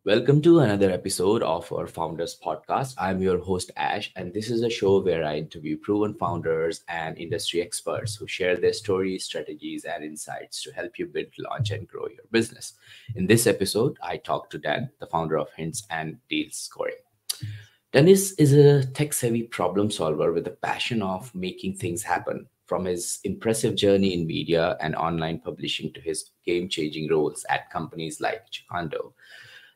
Welcome to another episode of our Founders Podcast. I'm your host, Ash, and this is a show where I interview proven founders and industry experts who share their stories, strategies, and insights to help you build, launch, and grow your business. In this episode, I talk to Dan, the founder of Hints and Deal Scoring. Dennis is a tech savvy problem solver with a passion of making things happen. From his impressive journey in media and online publishing to his game changing roles at companies like jacando,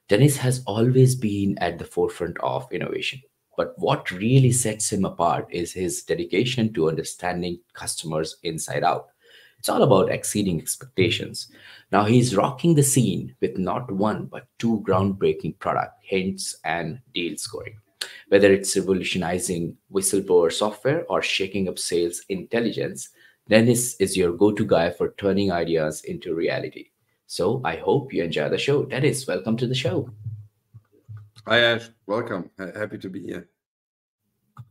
Dennis has always been at the forefront of innovation. But what really sets him apart is his dedication to understanding customers inside out. It's all about exceeding expectations. Now he's rocking the scene with not one but two groundbreaking product hints and deal scoring. Whether it's revolutionizing whistleblower software or shaking up sales intelligence, Dennis is your go-to guy for turning ideas into reality. So I hope you enjoy the show. Dennis, welcome to the show. Hi Ash, welcome. Happy to be here.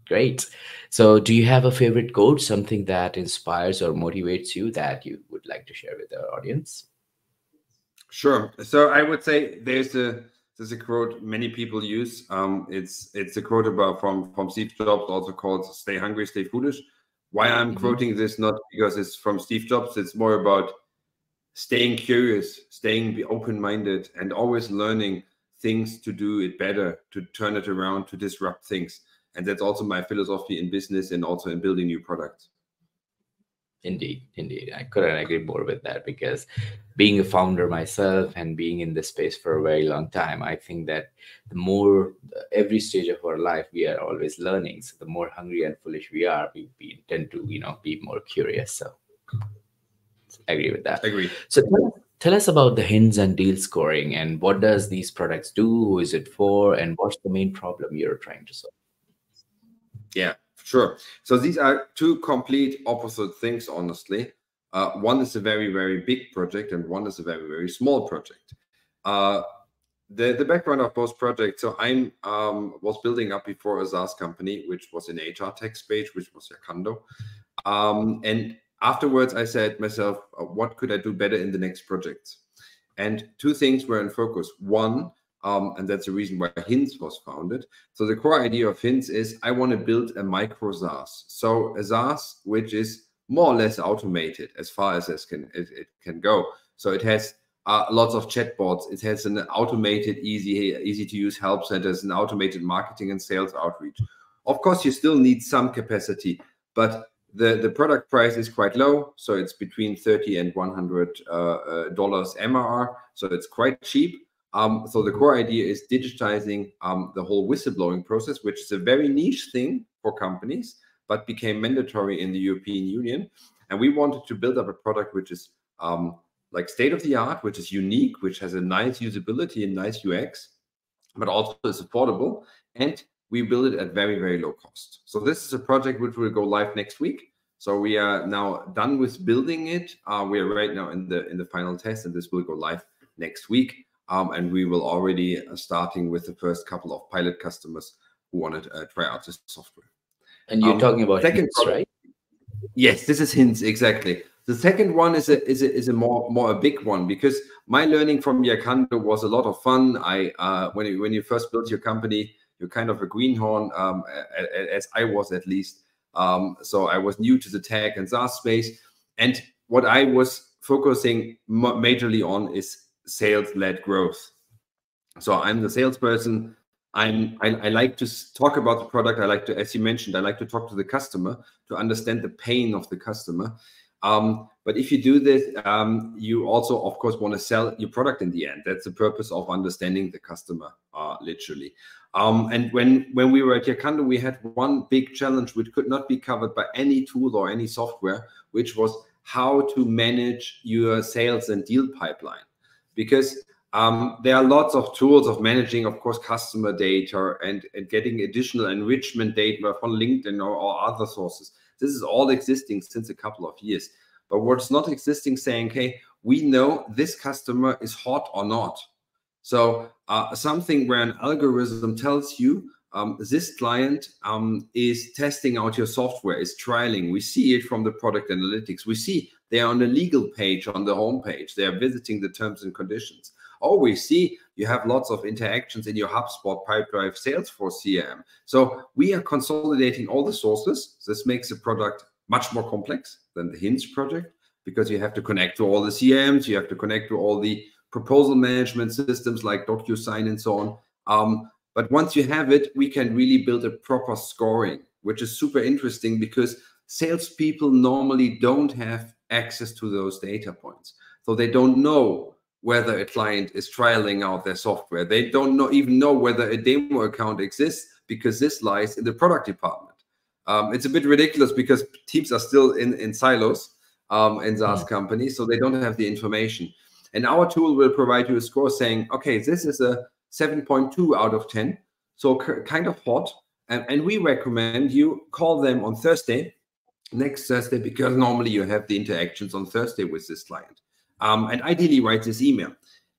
Great. So do you have a favorite quote, something that inspires or motivates you that you would like to share with our audience? Sure. So I would say there's a quote many people use. It's a quote about from Steve Jobs, also called "Stay hungry, stay foolish." Why I'm Mhm. quoting this, not because it's from Steve Jobs. It's more about staying curious, staying open-minded, and always learning things to do it better, to turn it around, to disrupt things. And that's also my philosophy in business and also in building new products. Indeed, indeed. I couldn't agree more with that because being a founder myself and being in this space for a very long time, I think that the more every stage of our life, we are always learning. So the more hungry and foolish we are, we tend to, be more curious. So I agree with that. Agree. So tell us about the hints and deal scoring and what does these products do? Who is it for? And what's the main problem you're trying to solve? Yeah, sure. So these are two complete opposite things, honestly. One is a very, very big project, and one is a very, very small project. Uh, the background of both projects. So I'm was building up before a SaaS company, which was in HR tech space, which was jacando. And afterwards, I said myself, what could I do better in the next projects? And two things were in focus. One, and that's the reason why Hints was founded. So the core idea of Hints is I want to build a micro SaaS. So a SaaS which is more or less automated as far as it can go. So it has lots of chatbots. It has an automated, easy to use help centers, an automated marketing and sales outreach. Of course, you still need some capacity, but the product price is quite low, so it's between $30 and $100 MRR, so it's quite cheap. So the core idea is digitizing the whole whistleblowing process, which is a very niche thing for companies, but became mandatory in the European Union. And we wanted to build up a product which is like state of the art, which is unique, which has a nice usability and nice UX, but also is affordable. And we build it at very, very low cost. So this is a project which will go live next week. So we are now done with building it. We are right now in the final test, and this will go live next week. And we will already starting with the first couple of pilot customers who want to try out this software. And you're talking about Second hints, right? Yes, this is Hints, exactly. The second one is a more a big one, because my learning from jacando was a lot of fun. When you first build your company, you're kind of a greenhorn, as I was at least. So I was new to the tech and SaaS space, and what I was focusing majorly on is sales-led growth. So I'm the salesperson. I like to talk about the product. I like to, as you mentioned, I like to talk to the customer to understand the pain of the customer. But if you do this, you also, of course, want to sell your product in the end. That's the purpose of understanding the customer, literally. And when we were at jacando, we had one big challenge which could not be covered by any tool or any software, which was how to manage your sales and deal pipeline. Because there are lots of tools of managing, of course, customer data and getting additional enrichment data from LinkedIn or other sources. This is all existing since a couple of years. But what's not existing, saying, hey, we know this customer is hot or not. So something where an algorithm tells you this client is testing out your software, is trialing. We see it from the product analytics. We see they are on the legal page on the homepage. They are visiting the terms and conditions. we see you have lots of interactions in your HubSpot, Pipedrive, Salesforce CRM. So we are consolidating all the sources. This makes the product much more complex than the Hints project, because you have to connect to all the CRMs, you have to connect to all the proposal management systems like DocuSign and so on. But once you have it, we can really build a proper scoring, which is super interesting because salespeople normally don't have access to those data points. So they don't know whether a client is trialing out their software. They don't even know whether a demo account exists, because this lies in the product department. It's a bit ridiculous because teams are still in silos in SaaS companies, so they don't have the information. And our tool will provide you a score saying, okay, this is a 7.2 out of 10, so kind of hot. And we recommend you call them on Thursday, next Thursday, because normally you have the interactions on Thursday with this client. And ideally write this email.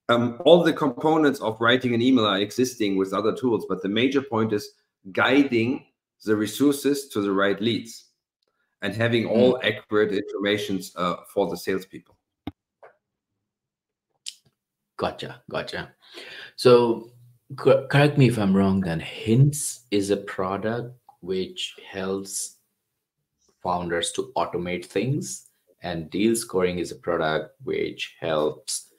All the components of writing an email are existing with other tools, but the major point is guiding the resources to the right leads and having all accurate information for the salespeople. Gotcha. So correct me if I'm wrong, then Hints is a product which helps founders to automate things, and Deal Scoring is a product which helps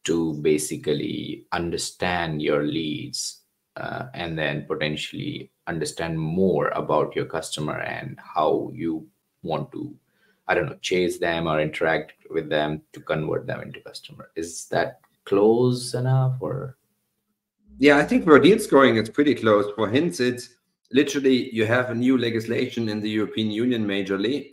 to basically understand your leads, and then potentially understand more about your customer and how you want to, I don't know, chase them or interact with them to convert them into customer. Is that close enough, or? Yeah, I think for deal scoring, it's pretty close. For Hints, it's literally you have a new legislation in the European Union majorly,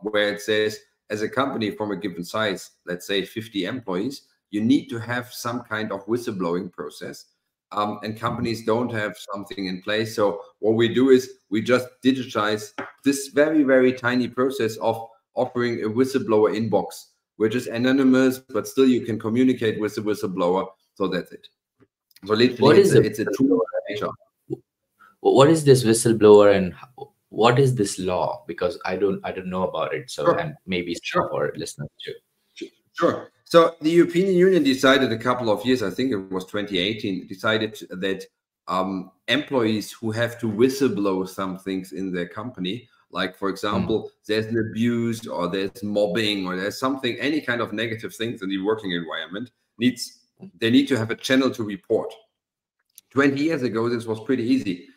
where it says as a company from a given size, let's say 50 employees, you need to have some kind of whistleblowing process. And companies don't have something in place. So what we do is we just digitize this very, very tiny process of offering a whistleblower inbox, which is anonymous, but still you can communicate with the whistleblower. So that's it. So literally, it's a tool. What is this whistleblower, and what is this law? Because I don't know about it. So, Sure. and maybe some for listeners too. Sure. So the European Union decided a couple of years, I think it was 2018, decided that employees who have to whistleblow some things in their company, like for example, there's an abuse or there's mobbing or there's something, any kind of negative things in the working environment, they need to have a channel to report. 20 years ago, this was pretty easy.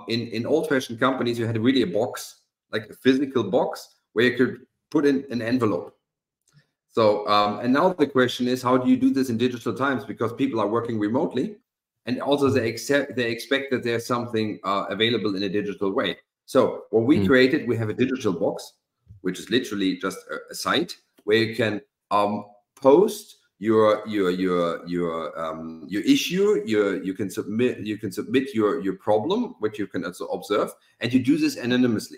In old-fashioned companies, you had really a box, like a physical box, where you could put in an envelope. So, and now the question is, how do you do this in digital times? Because people are working remotely, and also they expect that there's something available in a digital way. So what we created, we have a digital box, which is literally just a site where you can post your issue, you can submit your problem, which you can also observe, and you do this anonymously.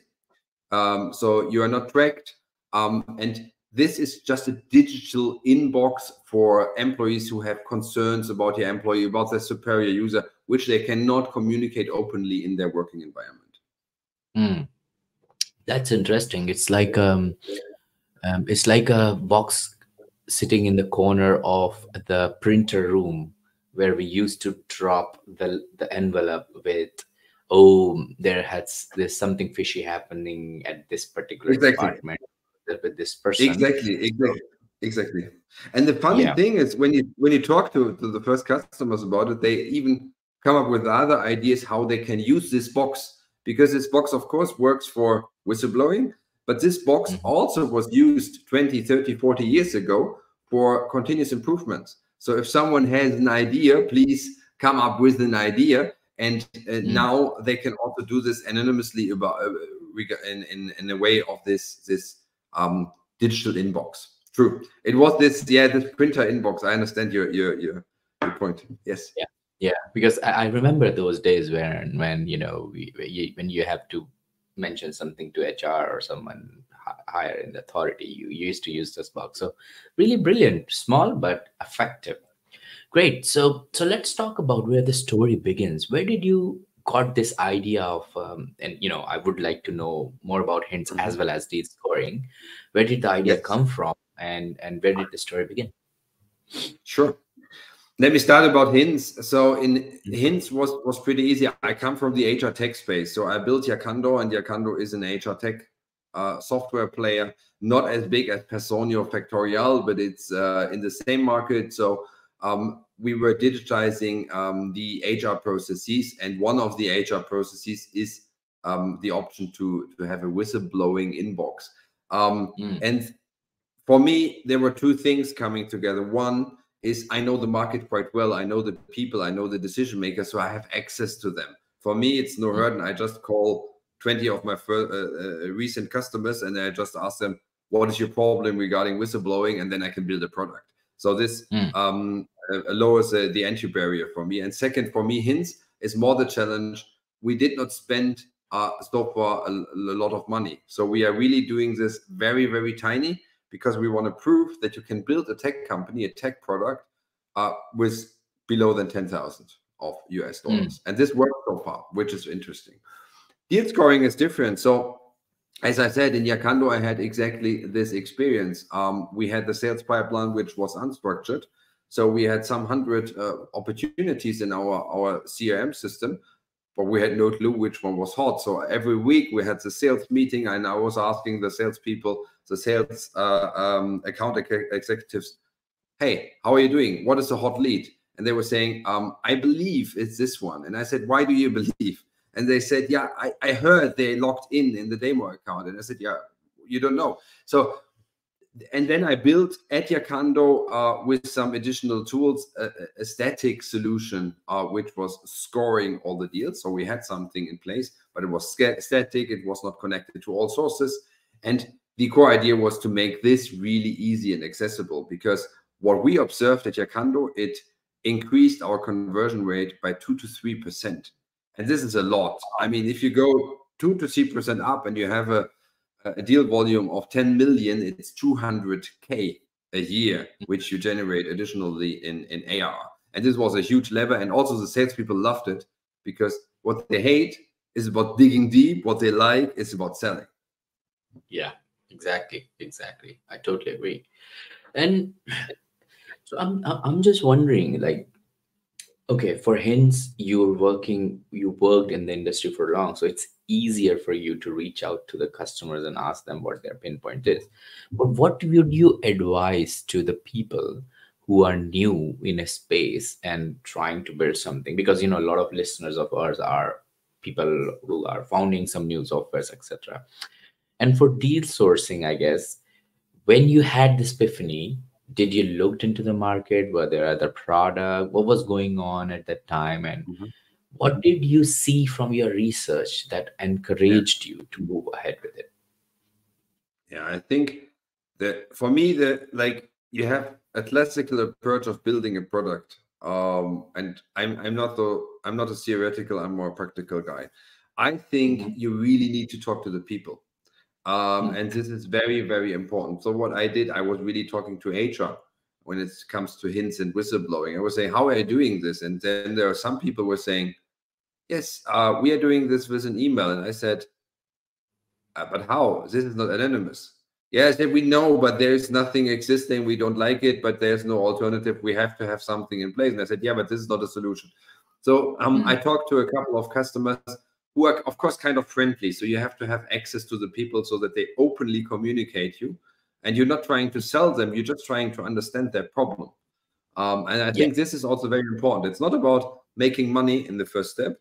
So you are not tracked, and this is just a digital inbox for employees who have concerns about their employee, about their superior user, which they cannot communicate openly in their working environment. That's interesting. It's like a box sitting in the corner of the printer room where we used to drop the envelope with, oh, there's something fishy happening at this particular department with this person. Exactly. And the funny thing is, when you talk to the first customers about it, they even come up with other ideas how they can use this box, because this box, of course, works for whistleblowing, but this box also was used 20, 30, 40 years ago for continuous improvements. So if someone has an idea, please come up with an idea. And now they can also do this anonymously about in a way of this digital inbox. True. It was this printer inbox. I understand your point. Yes. Yeah. Because I remember those days when you know when you have to mention something to HR or someone higher in the authority, you used to use this box. So really brilliant, small but effective. Great. So let's talk about where the story begins. Where did you got this idea of, and you know, I would like to know more about Hints as well as Deal Scoring. Where did the idea come from, and where did the story begin? Sure. Let me start about hints. So in Mhm. hints was pretty easy. I come from the HR tech space, so I built Jacando, and Jacando is an HR tech software player, not as big as Personio Factorial, but it's in the same market. So we were digitizing the HR processes, and one of the HR processes is the option to have a whistleblowing inbox. Mm. And for me, there were two things coming together. One is I know the market quite well. I know the people. I know the decision makers, so I have access to them. For me, it's no Mm. burden. I just call 20 of my recent customers, and I just ask them, "What is your problem regarding whistleblowing?" And then I can build a product. So this Mm. lowers the entry barrier for me. And second, for me, hints is more the challenge. We did not spend so far a lot of money, so we are really doing this very, very tiny, because we want to prove that you can build a tech company, a tech product, with below than 10,000 of US Mm. dollars. And this works so far, which is interesting. Deal scoring is different. So, as I said, in Jacando, I had exactly this experience. We had the sales pipeline, which was unstructured. So we had some 100 opportunities in our CRM system, but we had no clue which one was hot. So every week we had the sales meeting, and I was asking the salespeople, the sales account executives, "Hey, how are you doing? What is a hot lead?" And they were saying, "I believe it's this one." And I said, "Why do you believe?" And they said, "Yeah, I heard they logged in the demo account." And I said, "Yeah, you don't know." So, and then I built at Jacando with some additional tools a static solution, which was scoring all the deals. So we had something in place, but it was static. It was not connected to all sources. And the core idea was to make this really easy and accessible, because what we observed at Jacando, it increased our conversion rate by 2 to 3%. And this is a lot. I mean, if you go 2 to 3% up and you have a deal volume of 10 million, it's 200K a year, which you generate additionally in AR. And this was a huge lever. And also the salespeople loved it, because what they hate is about digging deep. What they like is about selling. Yeah, exactly, exactly. I totally agree. And so I'm just wondering, like, okay, for hints, you worked in the industry for long, so it's easier for you to reach out to the customers and ask them what their pinpoint is. But what would you advise to the people who are new in a space and trying to build something? Because a lot of listeners of ours are people who are founding some new softwares, etc. And for deal sourcing, I guess, when you had this epiphany, did you looked into the market? Were there other product? What was going on at that time? And Mhm. what did you see from your research that Yeah. encouraged you to move ahead with it? Yeah, I think that for me, the like you have a classical approach of building a product. And I'm not a theoretical, I'm more a practical guy. I think Mhm. you really need to talk to the people. Mm. And this is very, very important. So what I did, I was really talking to HR when it comes to hints and whistleblowing. I was saying, "How are you doing this?" And then there are some people were saying, "Yes, we are doing this with an email." And I said, "But how? This is not anonymous." Yes, that we know, but there's nothing existing. We don't like it, but there's no alternative. We have to have something in place. And I said, "Yeah, but this is not a solution." So I Mm. talked to a couple of customers who are, of course, kind of friendly. So you have to have access to the people so that they openly communicate you. And you're not trying to sell them, you're just trying to understand their problem. And I Yeah. think this is also very important. It's not about making money in the first step.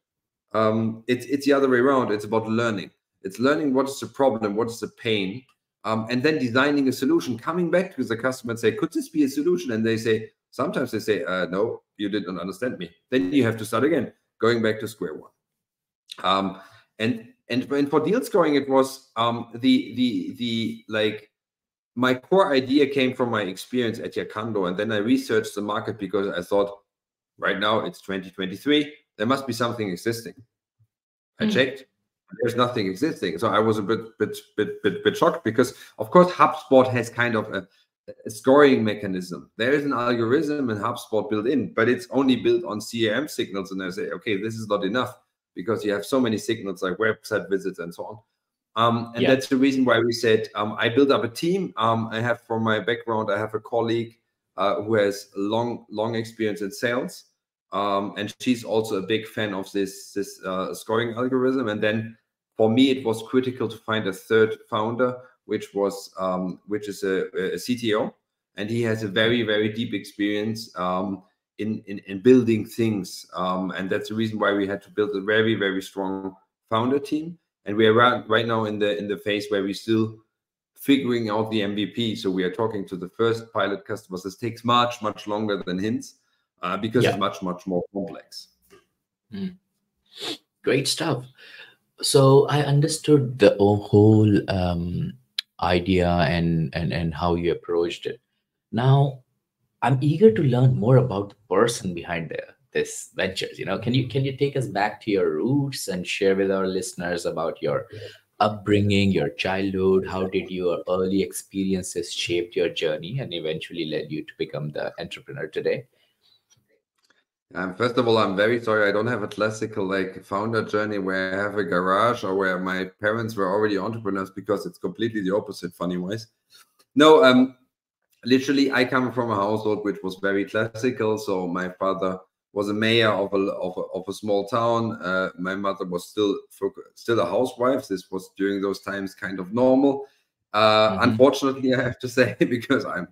It's the other way around. It's about learning. It's learning what is the problem, what is the pain, and then designing a solution. Coming back to the customer and say, "Could this be a solution?" And they say, sometimes they say, "No, you didn't understand me." Then you have to start again, going back to square one. Um, and for deal scoring, it was the like my core idea came from my experience at Jacando, and then I researched the market because I thought, right now it's 2023, there must be something existing. I Mm. checked, there's nothing existing. So I was a bit shocked, because of course HubSpot has kind of a scoring mechanism. There is an algorithm in HubSpot built in, but it's only built on CRM signals. And I say, okay, this is not enough, because you have so many signals like website visits and so on. And Yeah. that's the reason why we said I built up a team. I have, from my background, I have a colleague who has long experience in sales, and she's also a big fan of this scoring algorithm. And then for me, it was critical to find a third founder, which is a CTO, and he has a very deep experience in building things, and that's the reason why we had to build a very strong founder team. And we are right now in the phase where we still figuring out the MVP. So we are talking to the first pilot customers. This takes much longer than hints, because it's Yeah. much more complex. Mm. Great stuff. So I understood the whole idea and how you approached it. Now I'm eager to learn more about the person behind this ventures. Can you take us back to your roots and share with our listeners about your upbringing, your childhood? How did your early experiences shaped your journey and eventually led you to become the entrepreneur today? First of all, I'm very sorry I don't have a classical like founder journey where I have a garage or where my parents were already entrepreneurs, because it's completely the opposite, funny wise. No, literally, I come from a household which was very classical. So my father was a mayor of a small town. My mother was still a housewife. This was during those times kind of normal. Hmm. Unfortunately, I have to say, because I'm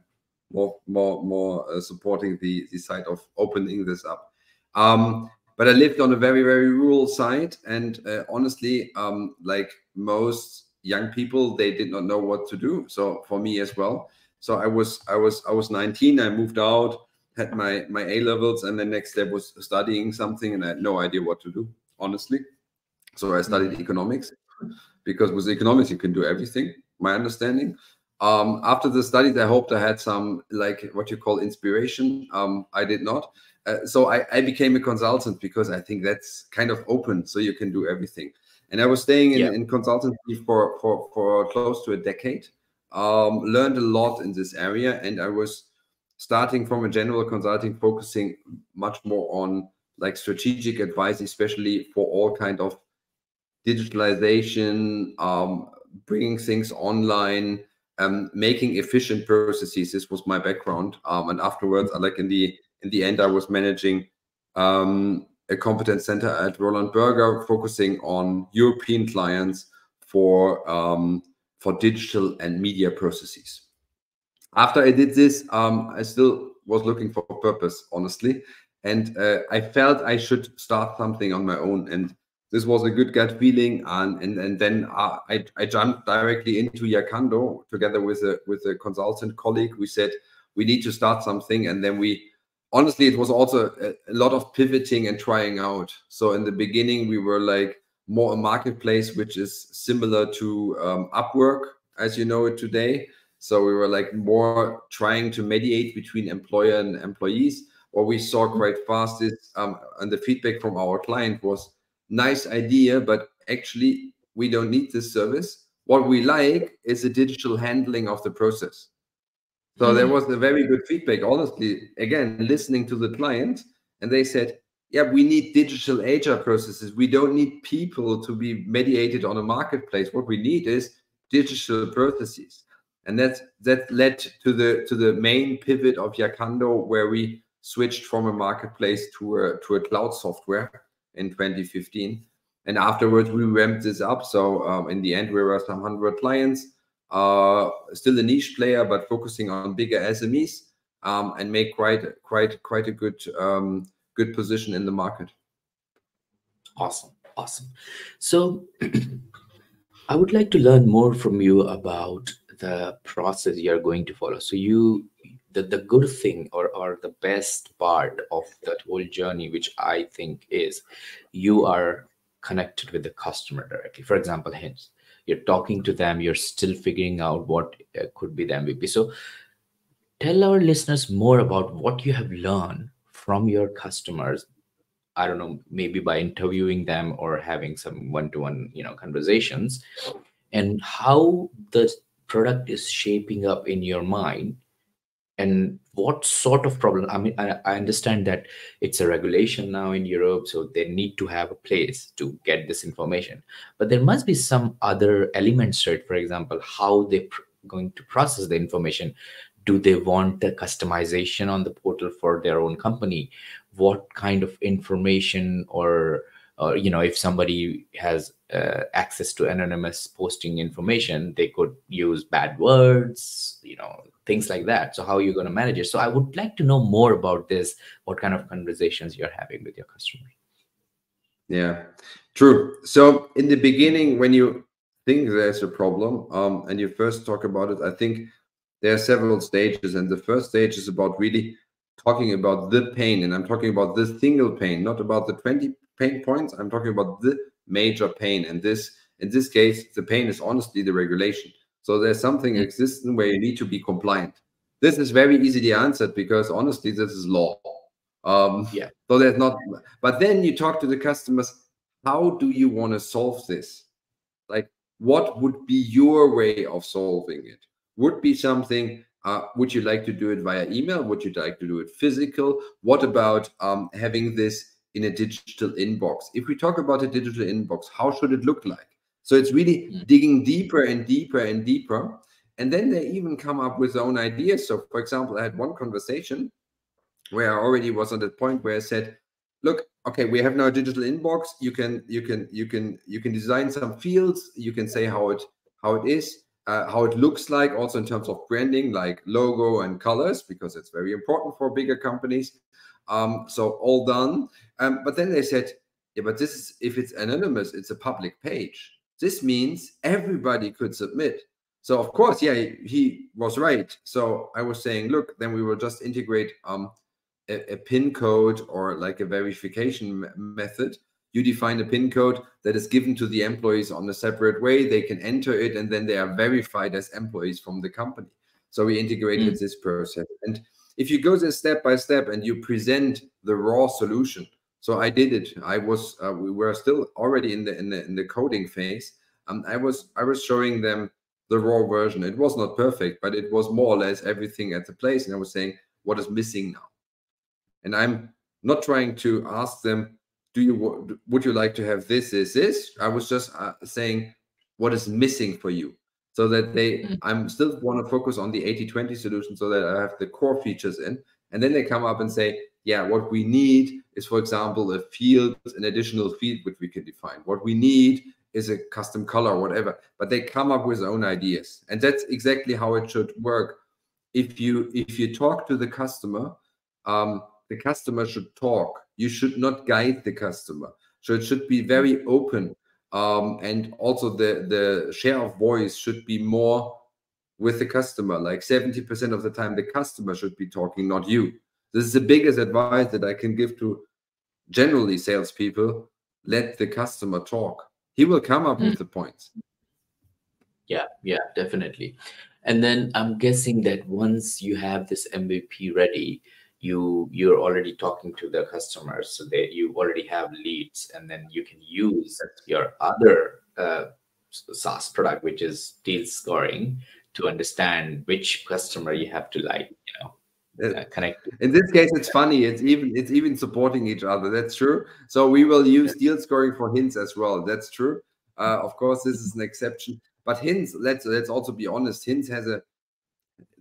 more supporting the side of opening this up. But I lived on a very rural side, and honestly, like most young people, they did not know what to do. So for me as well. So I was 19. I moved out, had my A levels, and the next step was studying something, and I had no idea what to do, honestly. So I studied Hmm. economics, because with economics you can do everything. My understanding. After the studies, I hoped I had some like what you call inspiration. I did not. So I became a consultant, because I think that's kind of open, so you can do everything. And I was staying Yeah. in consultancy for close to a decade. Learned a lot in this area, and I was starting from a general consulting, focusing much more on like strategic advice, especially for all kind of digitalization, bringing things online, making efficient processes. This was my background, and afterwards, like in the end, I was managing a competence center at Roland Berger, focusing on European clients for digital and media processes. After I did this, I still was looking for purpose, honestly, and I felt I should start something on my own. And this was a good gut feeling, and then I jumped directly into jacando together with a consultant colleague. We said we need to start something, and then we honestly, it was also a lot of pivoting and trying out. So in the beginning, we were like more a marketplace, which is similar to Upwork as you know it today. So we were like more trying to mediate between employer and employees. What we saw quite fast is, and the feedback from our client was, nice idea, but actually we don't need this service. What we like is the digital handling of the process. So there Mm. was a very good feedback, honestly, again, listening to the client. And they said, yeah, we need digital HR processes. We don't need people to be mediated on a marketplace. What we need is digital processes. And that led to the main pivot of jacando, where we switched from a marketplace to a cloud software in 2015. And afterwards, we ramped this up. So in the end, we were some 100 clients, still a niche player, but focusing on bigger SMEs, and make quite a good position in the market. Awesome. Awesome. So I would like to learn more from you about the process you're going to follow. So the good thing or the best part of that whole journey, which I think is you are connected with the customer directly. For example, hints. You're talking to them, you're still figuring out what could be the MVP. So tell our listeners more about what you have learned from your customers. I don't know, maybe by interviewing them or having some one-to-one, conversations, and how the product is shaping up in your mind, and what sort of problem. I mean, I understand that it's a regulation now in Europe, so they need to have a place to get this information, but there must be some other elements to it. For example, how they going to process the information. do they want the customization on the portal for their own company? What kind of information, or if somebody has access to anonymous posting information, they could use bad words, things like that. So how are you going to manage it? So I would like to know more about this, what kind of conversations you're having with your customers. Yeah, true. So in the beginning, when you think there's a problem, and you first talk about it, I think there are several stages, and the first stage is about really talking about the pain, and I'm talking about the single pain, not about the 20 pain points. I'm talking about the major pain, and this, in this case, the pain is honestly the regulation. So there's something Mm. existing where you need to be compliant. This is very easily answered because honestly, this is law. Yeah. So there's not, but then you talk to the customers, how do you want to solve this? Like, what would be your way of solving it? Would be something, would you like to do it via email? Would you like to do it physical? What about having this in a digital inbox? If we talk about a digital inbox, how should it look like? So it's really Mm. digging deeper and deeper and deeper. And then they even come up with their own ideas. So, for example, I had one conversation where I already was at the point where I said, look, okay, we have now a digital inbox. You can design some fields. You can say how it is, how it looks like, also in terms of branding, like logo and colors, because it's very important for bigger companies. So all done. But then they said, yeah, but this is, if it's anonymous, it's a public page. This means everybody could submit. So of course, yeah, he was right. So I was saying, look, then we will just integrate a PIN code, or like a verification method. You define a PIN code that is given to the employees on a separate way. They can enter it, and then they are verified as employees from the company. So we integrated Mm. this process. And if you go this step by step and you present the raw solution, so I did it. I was we were still already in the coding phase. I was showing them the raw version. It was not perfect, but it was more or less everything at the place. And I was saying, what is missing now? And I'm not trying to ask them, would you like to have this? I was just saying, what is missing for you? So that Mm. I'm still want to focus on the 80/20 solution, so that I have the core features in. And then they come up and say, yeah, what we need is, for example, a field, an additional field which we can define. What we need is a custom color, whatever. But they come up with their own ideas. And that's exactly how it should work. If you talk to the customer should talk. You should not guide the customer. So it should be very open. And also the share of voice should be more with the customer. Like 70% of the time, the customer should be talking, not you. This is the biggest advice that I can give to generally salespeople. Let the customer talk. He will come up Mm. with the points. Yeah, yeah, definitely. And then I'm guessing that once you have this MVP ready, you're already talking to the customers, so that you already have leads, and then you can use your other SaaS product, which is deal scoring, to understand which customer you have to Uh, connect to. In this case, it's funny. It's even supporting each other. That's true. So we will use deal scoring for hints as well. That's true. Of course, this is an exception. But hints, let's also be honest. Hints has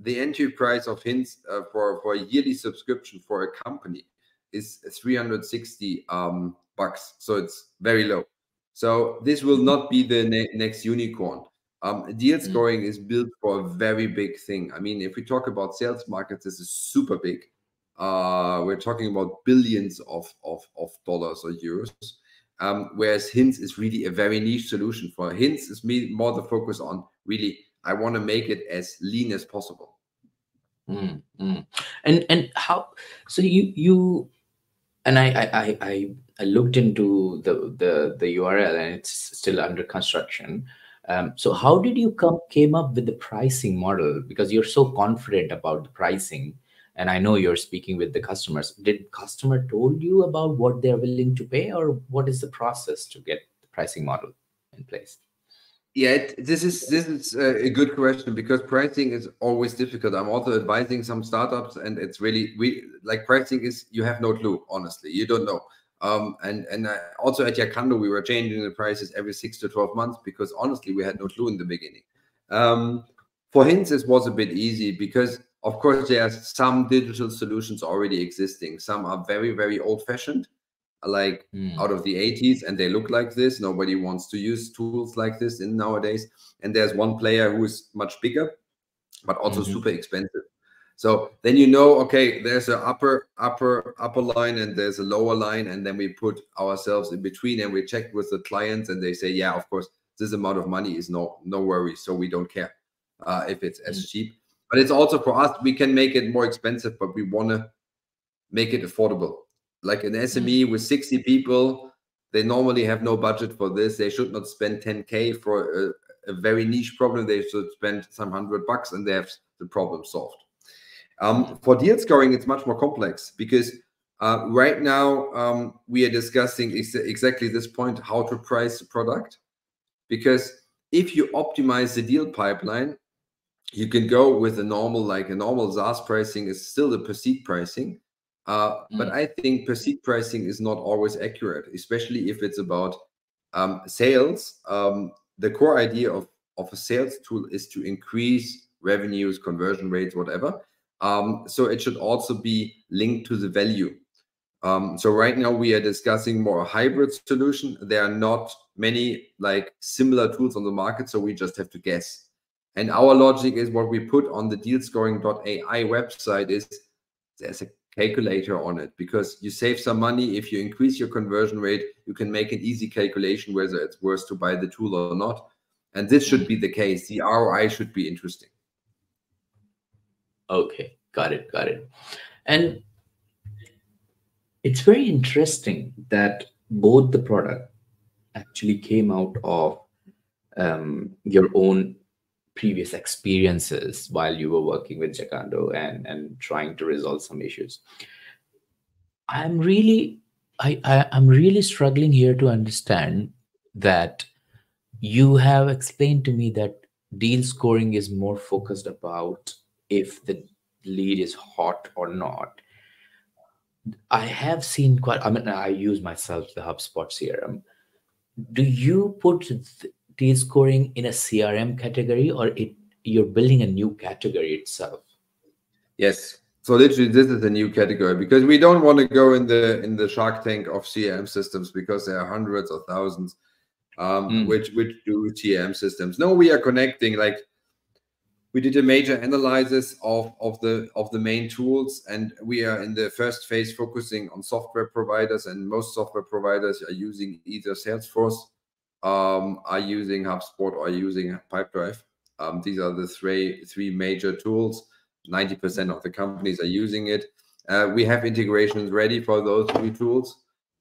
the entry price of hints for a yearly subscription for a company is 360 bucks. So it's very low. So this will not be the next unicorn. Deal Mm. scoring is built for a very big thing. I mean, if we talk about sales markets, this is super big. We're talking about billions of dollars or euros. Whereas hints is really a very niche solution. For hints is more the focus on really, I want to make it as lean as possible. Mm. Mm. And how? So you and I looked into the URL, and it's still under construction. So how did you came up with the pricing model? Because you're so confident about the pricing, and I know you're speaking with the customers. Did customer told you about what they're willing to pay, or what is the process to get the pricing model in place? Yeah, this is a good question, because pricing is always difficult. I'm also advising some startups, and it's really, we like, pricing is, you have no clue. Honestly, you don't know. And also at Jacando, we were changing the prices every 6 to 12 months, because honestly, we had no clue in the beginning. For hints, it was a bit easy because Of course, there are some digital solutions already existing. Some are very, very old-fashioned, like out of the 80s, and they look like this. Nobody wants to use tools like this in nowadays. And there's one player who is much bigger, but also super expensive. So then okay, there's an upper line and there's a lower line, and then we put ourselves in between and we check with the clients, and they say, yeah, of course, this amount of money is no worries. So we don't care if it's as cheap. But it's also for us, we can make it more expensive, but we want to make it affordable. Like an SME with 60 people, they normally have no budget for this. They should not spend 10K for a very niche problem. They should spend some $100 and they have the problem solved. For deal scoring, it's much more complex because right now we are discussing exactly this point, how to price the product. Because if you optimize the deal pipeline, you can go with a normal SaaS pricing is still the per seat pricing. But I think per seat pricing is not always accurate, especially if it's about sales. The core idea of a sales tool is to increase revenues, conversion rates, whatever. So it should also be linked to the value. So right now we are discussing more a hybrid solution. There are not many like similar tools on the market, so we just have to guess. And our logic is what we put on the Dealscoring.AI website is there's a calculator on it, because you save some money. If you increase your conversion rate, you can make an easy calculation whether it's worth to buy the tool or not. And this should be the case. The ROI should be interesting. Okay, got it. And it's very interesting that both the product actually came out of your own previous experiences while you were working with Jacando and trying to resolve some issues. I'm really I'm really struggling here to understand that you have explained to me that deal scoring is more focused about if the lead is hot or not. I have seen quite, I mean, I use myself the HubSpot CRM. Do you put deal scoring in a CRM category, or you're building a new category itself? Yes. So literally, this is a new category because we don't want to go in the shark tank of CRM systems, because there are hundreds of thousands which do CRM systems. No, we are connecting. Like, we did a major analysis of the main tools, and we are in the first phase focusing on software providers, and most software providers are using either Salesforce, are using HubSpot, or using Pipedrive. These are the three major tools. 90% of the companies are using it. We have integrations ready for those three tools,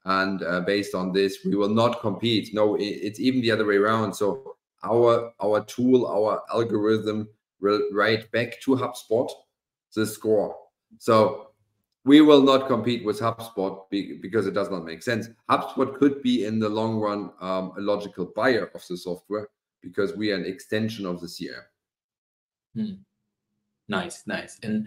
and based on this, we will not compete. No, it's even the other way around. So our tool, our algorithm will write back to HubSpot the score. So we will not compete with HubSpot because it does not make sense. HubSpot could be in the long run a logical buyer of the software, because we are an extension of the CRM. Nice. And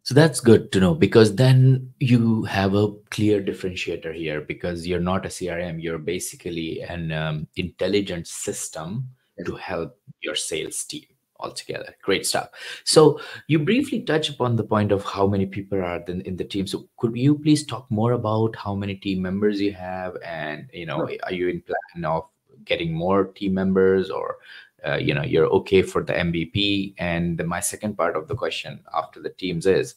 so that's good to know, because then you have a clear differentiator here, because you're not a CRM, you're basically an intelligent system to help your sales team altogether. Great stuff. So you briefly touch upon the point of how many people are in the team. So could you please talk more about how many team members you have, and are you in plan of getting more team members, or you're okay for the MVP? And my second part of the question after the teams is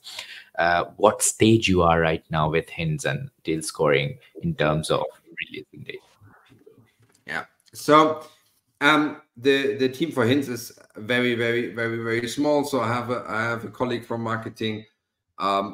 what stage you are right now with Hints and deal scoring in terms of releasing date. Yeah. So the team for Hints is very, very, very, very small. So I have a colleague from marketing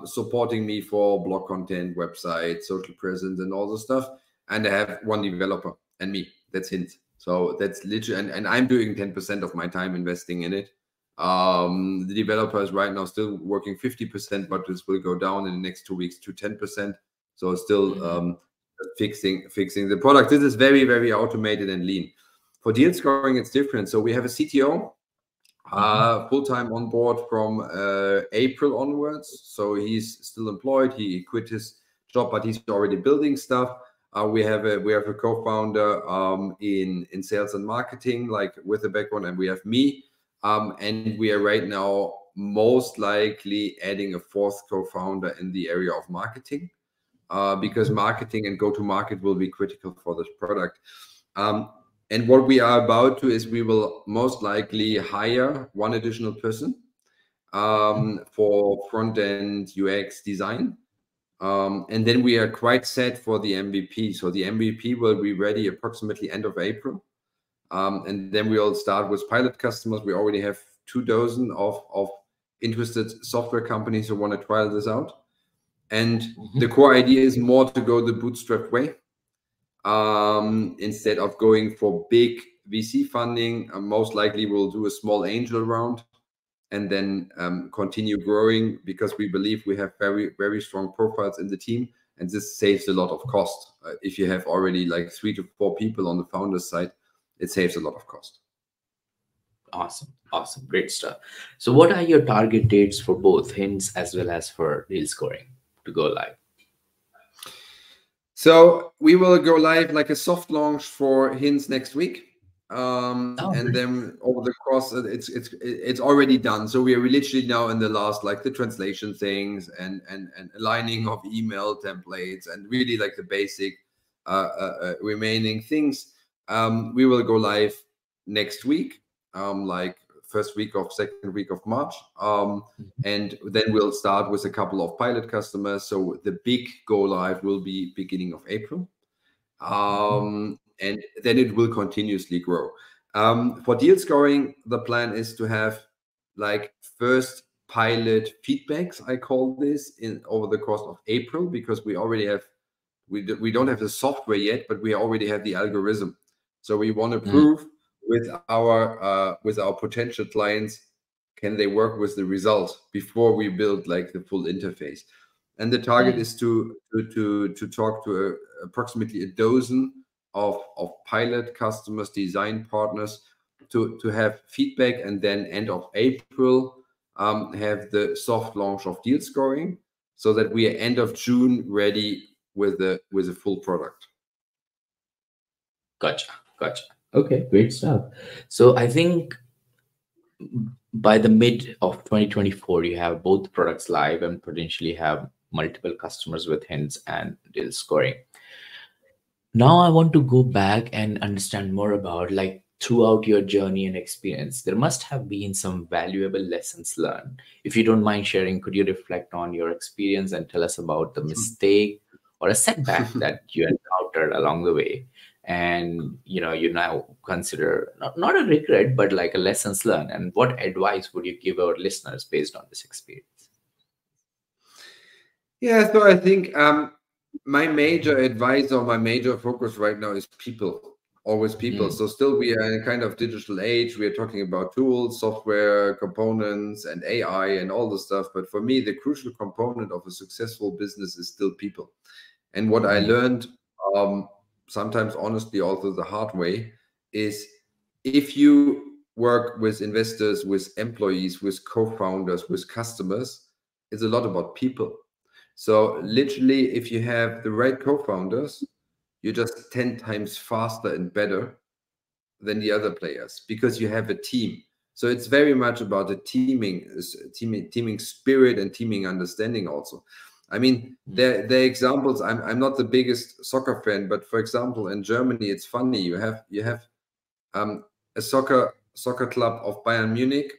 supporting me for blog content, website, social presence, and all the stuff. And I have one developer and me. That's Hints. So that's literally, and I'm doing 10% of my time investing in it. The developer is right now still working 50%, but this will go down in the next 2 weeks to 10%. So still fixing the product. This is very, very automated and lean. For deal scoring, it's different. So we have a CTO full-time on board from April onwards. So he's still employed. He quit his job, but he's already building stuff. We have a co-founder in sales and marketing, like with a background, and we have me. And we are right now most likely adding a fourth co-founder in the area of marketing, because marketing and go-to-market will be critical for this product. And what we are about to is we will most likely hire one additional person for front-end UX design. And then we are quite set for the MVP. So the MVP will be ready approximately end of April. And then we'll start with pilot customers. We already have 24 of interested software companies who want to trial this out. And the core idea is more to go the bootstrap way, instead of going for big VC funding. Most likely we'll do a small angel round and then continue growing, because we believe we have very, very strong profiles in the team, and this saves a lot of cost. If you have already like 3 to 4 people on the founder's side, it saves a lot of cost. Awesome, great stuff. So what are your target dates for both Hints as well as for Deal Scoring to go live? So we will go live like a soft launch for Hints next week. And then over the course, it's already done. So we are literally now in the last, like the translation things and aligning of email templates and really like the basic remaining things. We will go live next week, like first week of second week of March. And then we'll start with a couple of pilot customers. So the big go live will be beginning of April. And then it will continuously grow. For Deal Scoring, the plan is to have like first pilot feedbacks, I call this, in over the course of April, because we already have, we don't have the software yet, but we already have the algorithm. So we want to prove with our potential clients, can they work with the result before we build like the full interface. And the target is to talk to approximately a dozen of pilot customers, design partners, to have feedback, and then end of April have the soft launch of Deal Scoring, so that we are end of June ready with a full product. Gotcha. Okay, great stuff. So I think by the mid of 2024, you have both products live and potentially have multiple customers with Hints and Deal Scoring. Now I want to go back and understand more about, like, throughout your journey and experience, there must have been some valuable lessons learned. If you don't mind sharing, could you reflect on your experience and tell us about the mistake or a setback that you encountered along the way, and you now consider not a regret but like a lessons learned, and what advice would you give our listeners based on this experience? Yeah, so I think my major advice or my major focus right now is people, always people. So still we are in a kind of digital age. We are talking about tools, software, components, and AI and all the stuff. But for me, the crucial component of a successful business is still people. And what I learned, sometimes honestly also the hard way, is if you work with investors, with employees, with co-founders, with customers, it's a lot about people. So literally, if you have the right co-founders, you're just 10 times faster and better than the other players, because you have a team. So it's very much about the teaming spirit and teaming understanding also. I mean, the examples, I'm not the biggest soccer fan, but for example, in Germany, it's funny. You have a soccer club of Bayern Munich.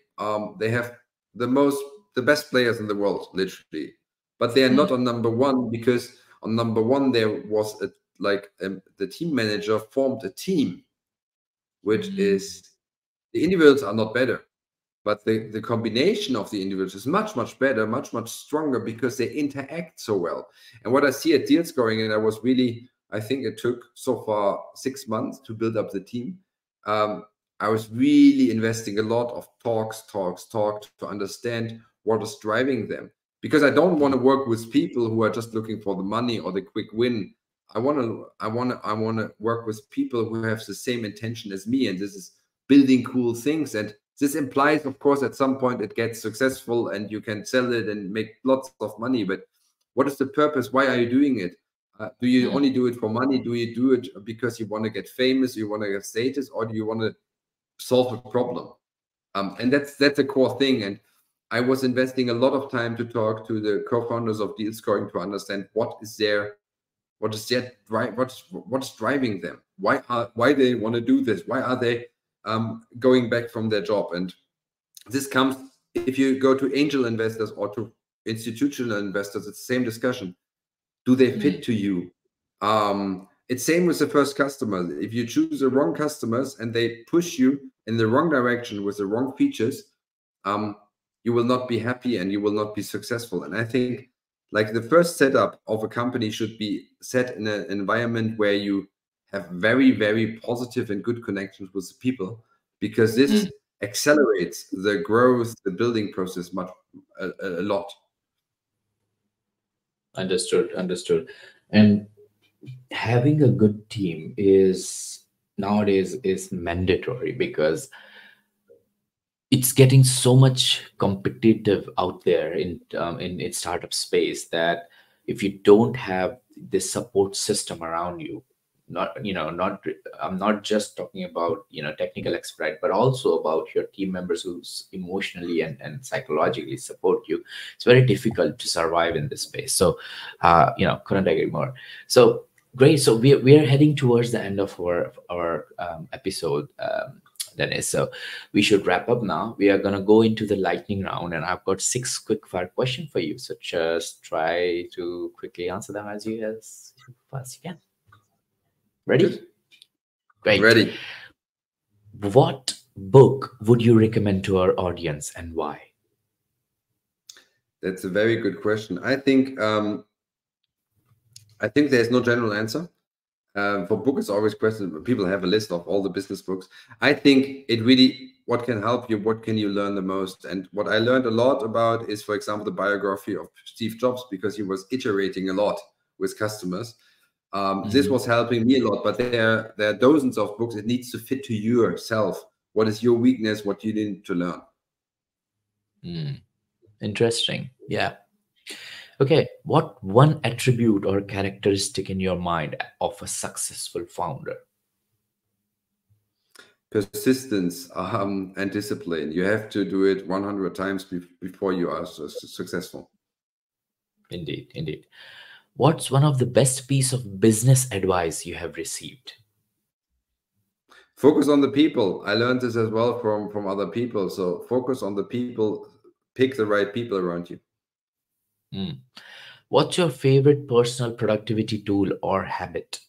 They have the best players in the world, literally. But they are not on number one, because on number one there was the team manager formed a team, which is, the individuals are not better, but the combination of the individuals is much better, much stronger, because they interact so well. And what I see at Deal Scoring, and I think it took so far 6 months to build up the team. I was really investing a lot of talks to understand what is driving them, because I don't want to work with people who are just looking for the money or the quick win. I want to work with people who have the same intention as me, and this is building cool things. And this implies, of course, at some point it gets successful and you can sell it and make lots of money. But what is the purpose? Why are you doing it? Do you only do it for money? Do you do it because you want to get famous, you want to get status, or do you want to solve a problem? And that's a core thing. And I was investing a lot of time to talk to the co-founders of Dealscoring to understand what's driving them. Why they want to do this? Why are they going back from their job? And this comes, if you go to angel investors or to institutional investors, it's the same discussion. Do they fit to you? It's same with the first customers. If you choose the wrong customers and they push you in the wrong direction with the wrong features, um, you will not be happy and you will not be successful. And I think like the first setup of a company should be set in an environment where you have very, very positive and good connections with the people, because this accelerates the growth, the building process a lot. Understood. And having a good team is nowadays is mandatory because it's getting so much competitive out there in startup space that if you don't have this support system around you, not not I'm not just talking about technical expert, but also about your team members who's emotionally and psychologically support you, it's very difficult to survive in this space. So couldn't agree more. So great. So we are heading towards the end of our episode, Dennis. So we should wrap up now. We are gonna go into the lightning round, and I've got 6 quick fire questions for you. So just try to quickly answer them as fast you can. Ready? Good. Great. Ready. What book would you recommend to our audience and why? That's a very good question. I think there's no general answer. For book, it's always question. People have a list of all the business books. I think it really, what can help you, what can you learn the most? And what I learned a lot about is, for example, the biography of Steve Jobs, because he was iterating a lot with customers. This was helping me a lot, but there are dozens of books. It needs to fit to yourself. What is your weakness? What you need to learn? Interesting. Yeah. Okay. What one attribute or characteristic in your mind of a successful founder? Persistence and discipline. You have to do it 100 times before you are successful. Indeed. What's one of the best piece of business advice you have received? Focus on the people. I learned this as well from other people. So focus on the people, pick the right people around you. What's your favorite personal productivity tool or habit?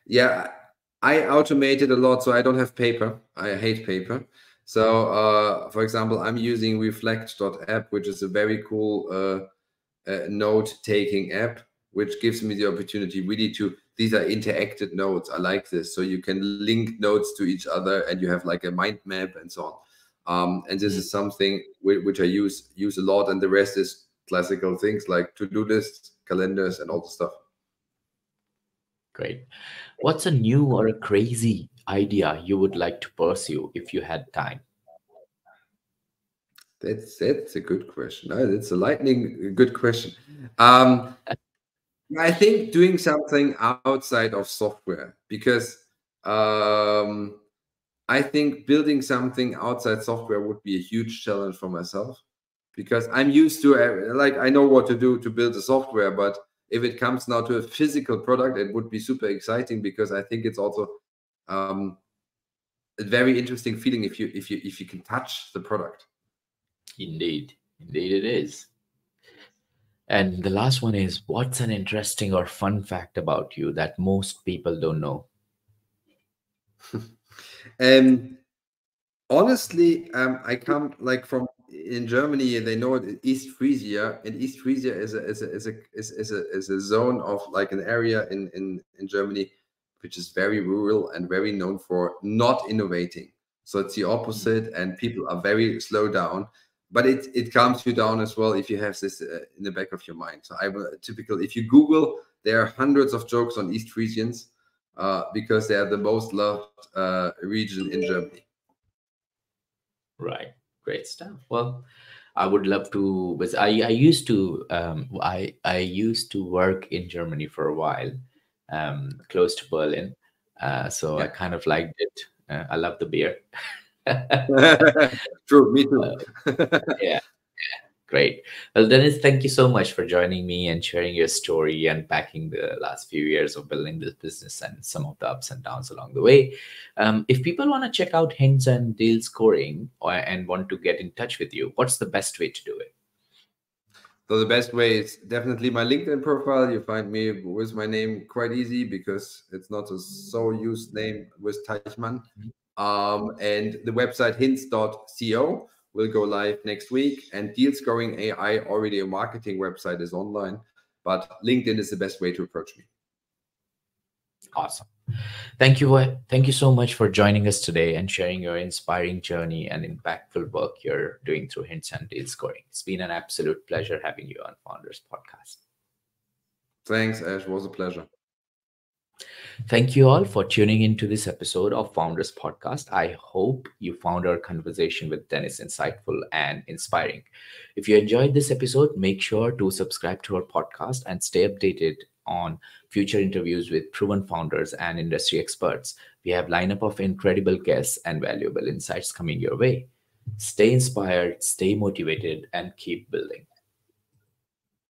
Yeah, I automated a lot, so I don't have paper. I hate paper. So, for example, I'm using Reflect.app, which is a very cool note-taking app, which gives me the opportunity really to. These are interactive notes. I like this, so you can link notes to each other, and you have like a mind map and so on. And this is something which I use a lot, and the rest is classical things like to-do lists, calendars, and all the stuff. Great. What's a new or a crazy idea you would like to pursue if you had time? That's a good question. That's a lightning good question. I think doing something outside of software, because um, I think building something outside software would be a huge challenge for myself, because I'm used to like I know what to do to build the software, but if it comes now to a physical product, it would be super exciting, because I think it's also um, a very interesting feeling if you can touch the product. Indeed it is. And the last one is, what's an interesting or fun fact about you that most people don't know? And honestly, I come like from in Germany. They know it East Frisia, and East Frisia is a zone of like an area in Germany, which is very rural and very known for not innovating. So it's the opposite, and people are very slow down. But it calms you down as well if you have this in the back of your mind. So I will typical. If you Google, there are hundreds of jokes on East Frisians, because they are the most loved region in Germany. Right. Great stuff. Well, I would love to, but I used to I used to work in Germany for a while, close to Berlin. So I Yeah. kind of liked it. I love the beer. True, me too. Yeah. Great. Well, Dennis, thank you so much for joining me and sharing your story and packing the last few years of building this business and some of the ups and downs along the way. If people want to check out hints and deal scoring and want to get in touch with you, what's the best way to do it? So the best way is definitely my LinkedIn profile. You find me with my name quite easy because it's not a so used name with Teichmann. And the website hints.co will go live next week. And Dealscoring.AI, already a marketing website, is online, but LinkedIn is the best way to approach me. Awesome. Thank you so much for joining us today and sharing your inspiring journey and impactful work you're doing through hints and deal scoring. It's been an absolute pleasure having you on Founders Podcast. Thanks, Ash. It was a pleasure. Thank you all for tuning into this episode of Founders Podcast. I hope you found our conversation with Dennis insightful and inspiring. If you enjoyed this episode, make sure to subscribe to our podcast and stay updated on future interviews with proven founders and industry experts. We have lineup of incredible guests and valuable insights coming your way. Stay inspired, stay motivated, and keep building.